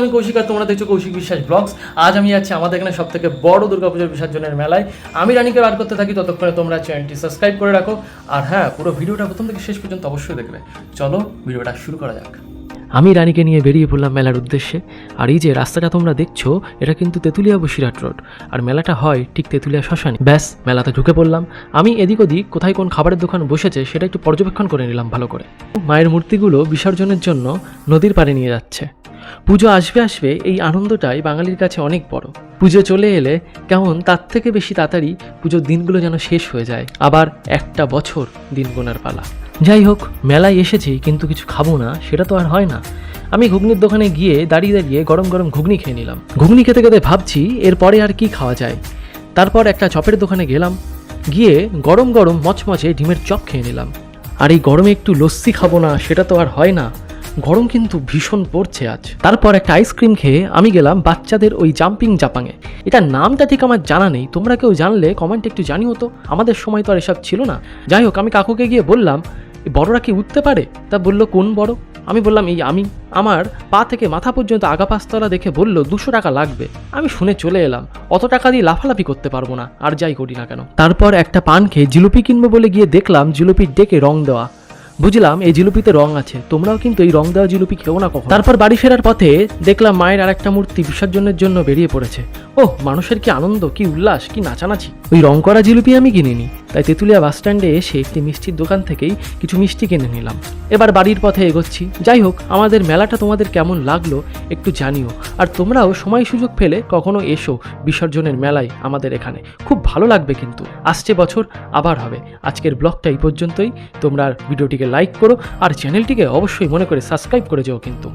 আমি কৌশিক আর তোমরা দেখছো কৌশিক বিশ্বাস ব্লগস। আজ আমি যাচ্ছি আমাদের এখানে সব থেকে বড় দুর্গাপূজার বিসর্জনের মেলায়। আমি রানীকে বার করতে থাকি, ততক্ষণে তোমরা চ্যানেলটি সাবস্ক্রাইব করে রাখো। আর হ্যাঁ, পুরো ভিডিওটা প্রথম থেকে শেষ পর্যন্ত অবশ্যই দেখবে। চলো ভিডিওটা শুরু করা যাক। আমি রানীকে নিয়ে বেরিয়ে পড়লাম মেলার উদ্দেশ্যে। আর এই যে রাস্তাটা তোমরা দেখছো, এটা কিন্তু তেঁতুলিয়া বসিরহাট রোড, আর মেলাটা হয় ঠিক তেঁতুলিয়া শ্মশানে। ব্যাস, মেলাতে ঢুকে পড়লাম। আমি এদিক ওদিক কোথায় কোন খাবারের দোকান বসেছে সেটা একটু পর্যবেক্ষণ করে নিলাম ভালো করে। মায়ের মূর্তিগুলো বিসর্জনের জন্য নদীর পাড়ে নিয়ে যাচ্ছে। পুজো আসবে আসবে এই আনন্দটাই বাঙালির কাছে অনেক বড়। পুজো চলে এলে কেমন তার থেকে বেশি তাড়াতাড়ি পুজোর দিনগুলো যেন শেষ হয়ে যায়, আবার একটা বছর দিন গোনার পালা। যাই হোক, মেলায় এসেছি কিন্তু কিছু খাবো না সেটা তো আর হয় না। আমি ঘুগনির দোকানে গিয়ে দাঁড়িয়ে দাঁড়িয়ে গরম গরম ঘুগনি খেয়ে নিলাম। ঘুগনি খেতে খেতে ভাবছি এরপরে আর কি খাওয়া যায়। তারপর একটা চপের দোকানে গেলাম, গিয়ে গরম গরম মচমচে ডিমের চপ খেয়ে নিলাম। আর এই গরমে একটু লস্যি খাবো না সেটা তো আর হয় না, গরম কিন্তু ভীষণ পড়ছে আজ। তারপর একটা আইসক্রিম খেয়ে আমি গেলাম বাচ্চাদের ওই জাম্পিং জাপাংয়ে। এটার নামটা ঠিক আমার জানা নেই, তোমরা কেউ জানলে কমেন্টে একটু জানিও তো। আমাদের সময় তো আর এসব ছিল না। যাই হোক, আমি কাকুকে গিয়ে বললাম বড়রা কি উঠতে পারে? তা বললো কোন বড়? আমি বললাম এই আমি। আমার পা থেকে মাথা পর্যন্ত আগা পাঁচতলা দেখে বলল 200 টাকা লাগবে। আমি শুনে চলে এলাম, অত টাকা দিয়ে লাফালাফি করতে পারবো না, আর যাই করি না কেন। তারপর একটা পান খেয়ে জিলিপি কিনবো বলে গিয়ে দেখলাম জিলিপির ডেকে রং দেওয়া। বুঝলাম এই জিলিপিতে রং আছে, তোমরাও কিন্তু এই রং দেওয়া জিলিপি খেও না কখন। তারপর বাড়ি ফেরার পথে দেখলাম মায়ের আর একটা মূর্তি বিসর্জনের জন্য বেরিয়ে পড়েছে। ওহ, মানুষের কি আনন্দ, কি উল্লাস, কি নাচানাচি। ওই রং করা জিলিপি আমি কিনিনি, তাই তেঁতুলিয়া বাস স্ট্যান্ডে এসে একটি মিষ্টির দোকান থেকেই কিছু মিষ্টি কিনে নিলাম। এবার বাড়ির পথে এগোচ্ছি। যাই হোক, আমাদের মেলাটা তোমাদের কেমন লাগলো একটু জানিও। আর তোমরাও সময় সুযোগ পেলে কখনো এসো বিসর্জনের মেলায় আমাদের এখানে, খুব ভালো লাগবে কিন্তু। আসছে বছর আবার হবে। আজকের ব্লগটা এই পর্যন্তই। তোমরা ভিডিওটিকে লাইক করো আর চ্যানেলটিকে অবশ্যই মনে করে সাবস্ক্রাইব করে যাও কিন্তু।